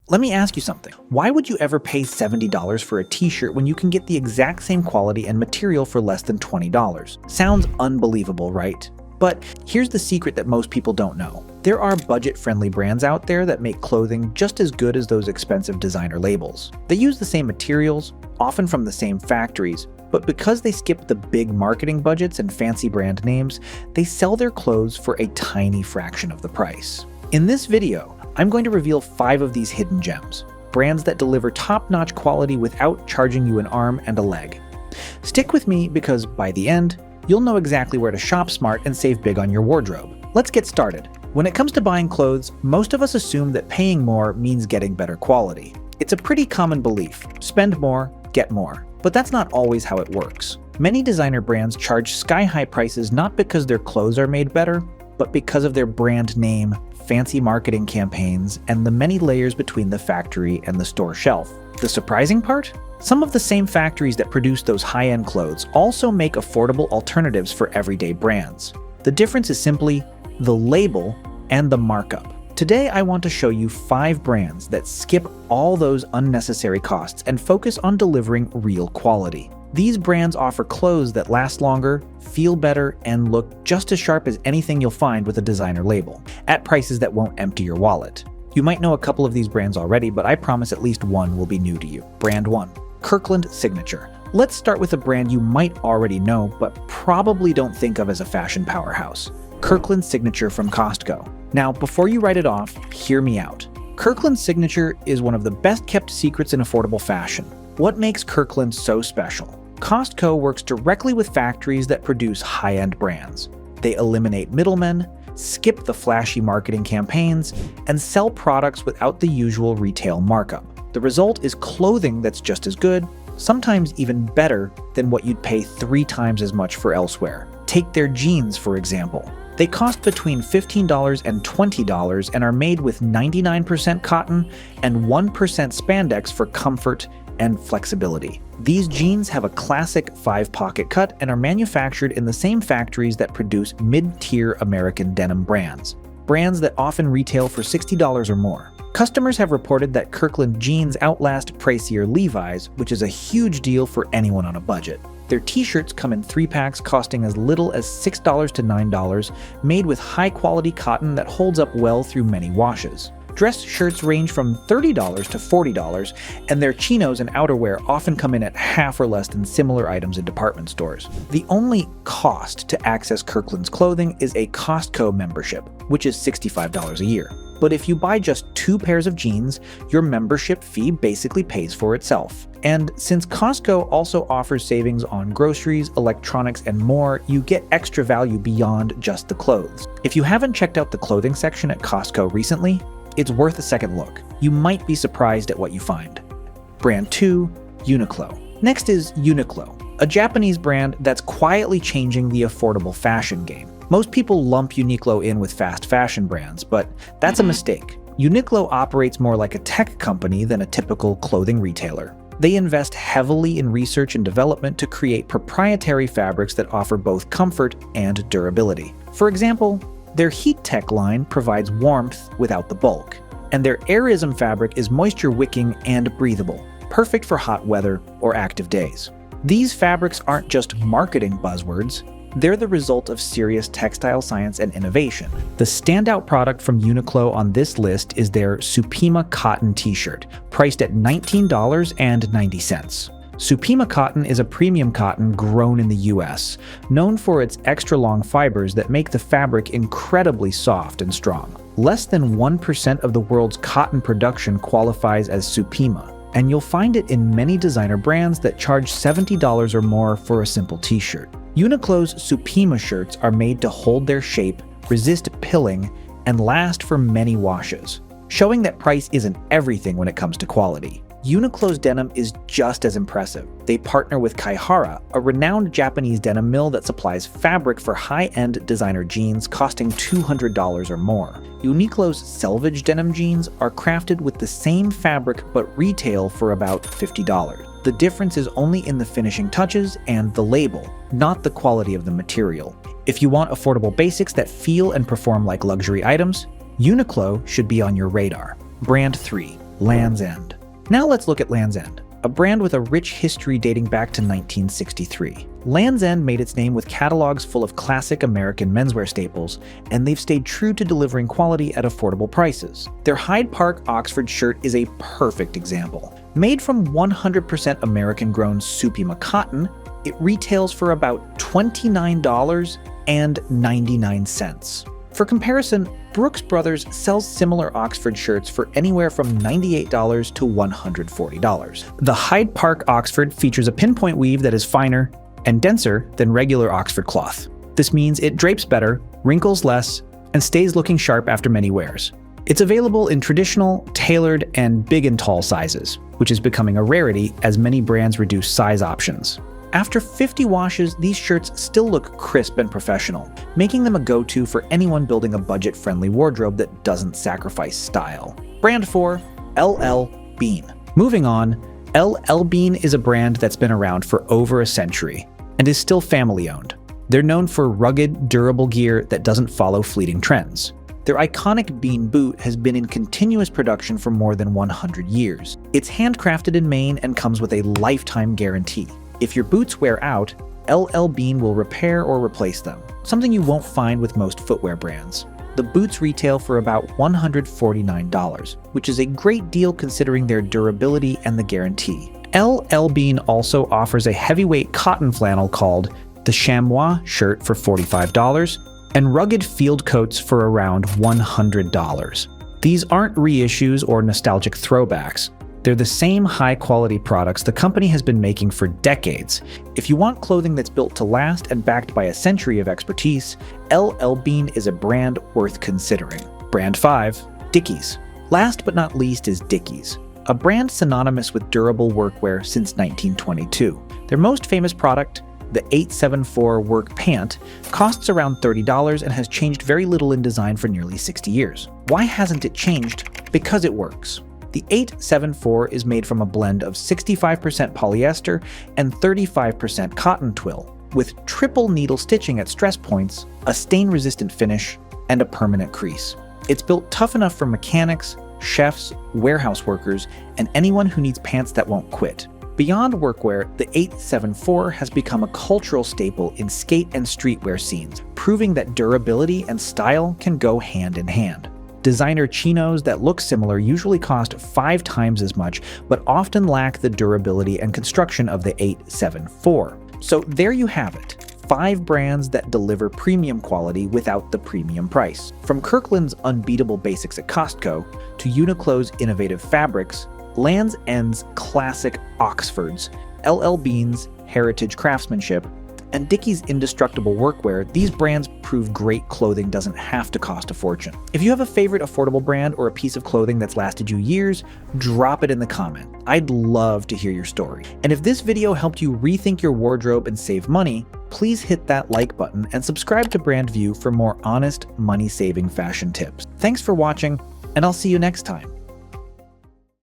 Let me ask you something. Why would you ever pay $70 for a t-shirt when you can get the exact same quality and material for less than $20? Sounds unbelievable, right? But here's the secret that most people don't know. There are budget-friendly brands out there that make clothing just as good as those expensive designer labels. They use the same materials, often from the same factories, but because they skip the big marketing budgets and fancy brand names, they sell their clothes for a tiny fraction of the price. In this video, I'm going to reveal 5 of these hidden gems, brands that deliver top-notch quality without charging you an arm and a leg. Stick with me because by the end, you'll know exactly where to shop smart and save big on your wardrobe. Let's get started. When it comes to buying clothes, most of us assume that paying more means getting better quality. It's a pretty common belief. Spend more, get more. But that's not always how it works. Many designer brands charge sky-high prices not because their clothes are made better, but because of their brand name, fancy marketing campaigns, and the many layers between the factory and the store shelf. The surprising part? Some of the same factories that produce those high-end clothes also make affordable alternatives for everyday brands. The difference is simply the label and the markup. Today, I want to show you 5 brands that skip all those unnecessary costs and focus on delivering real quality. These brands offer clothes that last longer, feel better, and look just as sharp as anything you'll find with a designer label, at prices that won't empty your wallet. You might know a couple of these brands already, but I promise at least one will be new to you. Brand 1. Kirkland Signature. Let's start with a brand you might already know, but probably don't think of as a fashion powerhouse. Kirkland Signature from Costco. Now, before you write it off, hear me out. Kirkland Signature is one of the best-kept secrets in affordable fashion. What makes Kirkland so special? Costco works directly with factories that produce high-end brands. They eliminate middlemen, skip the flashy marketing campaigns, and sell products without the usual retail markup. The result is clothing that's just as good, sometimes even better than what you'd pay 3 times as much for elsewhere. Take their jeans, for example. They cost between $15 and $20 and are made with 99% cotton and 1% spandex for comfort and flexibility. These jeans have a classic 5-pocket cut and are manufactured in the same factories that produce mid-tier American denim brands. Brands that often retail for $60 or more. Customers have reported that Kirkland jeans outlast pricier Levi's, which is a huge deal for anyone on a budget. Their t-shirts come in 3-packs costing as little as $6 to $9, made with high-quality cotton that holds up well through many washes. Dress shirts range from $30 to $40, and their chinos and outerwear often come in at half or less than similar items in department stores. The only cost to access Kirkland's clothing is a Costco membership, which is $65 a year. But if you buy just 2 pairs of jeans, your membership fee basically pays for itself. And since Costco also offers savings on groceries, electronics, and more, you get extra value beyond just the clothes. If you haven't checked out the clothing section at Costco recently, it's worth a second look. You might be surprised at what you find. Brand 2. Uniqlo. Next is Uniqlo, a Japanese brand that's quietly changing the affordable fashion game. Most people lump Uniqlo in with fast fashion brands, but that's a mistake. Uniqlo operates more like a tech company than a typical clothing retailer. They invest heavily in research and development to create proprietary fabrics that offer both comfort and durability. For example, their Heat Tech line provides warmth without the bulk, and their Airism fabric is moisture-wicking and breathable, perfect for hot weather or active days. These fabrics aren't just marketing buzzwords. They're the result of serious textile science and innovation. The standout product from Uniqlo on this list is their Supima cotton t-shirt, priced at $19.90. Supima cotton is a premium cotton grown in the US, known for its extra-long fibers that make the fabric incredibly soft and strong. Less than 1% of the world's cotton production qualifies as Supima, and you'll find it in many designer brands that charge $70 or more for a simple t-shirt. Uniqlo's Supima shirts are made to hold their shape, resist pilling, and last for many washes, showing that price isn't everything when it comes to quality. Uniqlo's denim is just as impressive. They partner with Kaihara, a renowned Japanese denim mill that supplies fabric for high-end designer jeans costing $200 or more. Uniqlo's selvage denim jeans are crafted with the same fabric but retail for about $50. The difference is only in the finishing touches and the label, not the quality of the material. If you want affordable basics that feel and perform like luxury items, Uniqlo should be on your radar. Brand 3. Land's End. Now let's look at Land's End, a brand with a rich history dating back to 1963. Land's End made its name with catalogs full of classic American menswear staples, and they've stayed true to delivering quality at affordable prices. Their Hyde Park Oxford shirt is a perfect example. Made from 100% American-grown Supima cotton, it retails for about $29.99. For comparison, Brooks Brothers sells similar Oxford shirts for anywhere from $98 to $140. The Hyde Park Oxford features a pinpoint weave that is finer and denser than regular Oxford cloth. This means it drapes better, wrinkles less, and stays looking sharp after many wears. It's available in traditional, tailored, and big and tall sizes, which is becoming a rarity as many brands reduce size options. After 50 washes, these shirts still look crisp and professional, making them a go-to for anyone building a budget-friendly wardrobe that doesn't sacrifice style. Brand 4, L.L.Bean. Moving on, L.L.Bean is a brand that's been around for over a century and is still family-owned. They're known for rugged, durable gear that doesn't follow fleeting trends. Their iconic bean boot has been in continuous production for more than 100 years. It's handcrafted in Maine and comes with a lifetime guarantee. If your boots wear out, L.L.Bean will repair or replace them, something you won't find with most footwear brands. The boots retail for about $149, which is a great deal considering their durability and the guarantee. L.L.Bean also offers a heavyweight cotton flannel called the Chamois shirt for $45 and rugged field coats for around $100. These aren't reissues or nostalgic throwbacks. They're the same high-quality products the company has been making for decades. If you want clothing that's built to last and backed by a century of expertise, L.L.Bean is a brand worth considering. Brand 5, Dickies. Last but not least is Dickies, a brand synonymous with durable workwear since 1922. Their most famous product, the 874 work pant, costs around $30 and has changed very little in design for nearly 60 years. Why hasn't it changed? Because it works. The 874 is made from a blend of 65% polyester and 35% cotton twill, with triple needle stitching at stress points, a stain-resistant finish, and a permanent crease. It's built tough enough for mechanics, chefs, warehouse workers, and anyone who needs pants that won't quit. Beyond workwear, the 874 has become a cultural staple in skate and streetwear scenes, proving that durability and style can go hand in hand. Designer chinos that look similar usually cost 5 times as much, but often lack the durability and construction of the 874. So there you have it, 5 brands that deliver premium quality without the premium price. From Kirkland's unbeatable basics at Costco, to Uniqlo's innovative fabrics, Land's End's classic Oxfords, L.L.Bean's heritage craftsmanship, and Dickies' Indestructible workwear, these brands prove great clothing doesn't have to cost a fortune. If you have a favorite affordable brand or a piece of clothing that's lasted you years, drop it in the comment. I'd love to hear your story. And if this video helped you rethink your wardrobe and save money, please hit that like button and subscribe to Brand View for more honest, money-saving fashion tips. Thanks for watching, and I'll see you next time.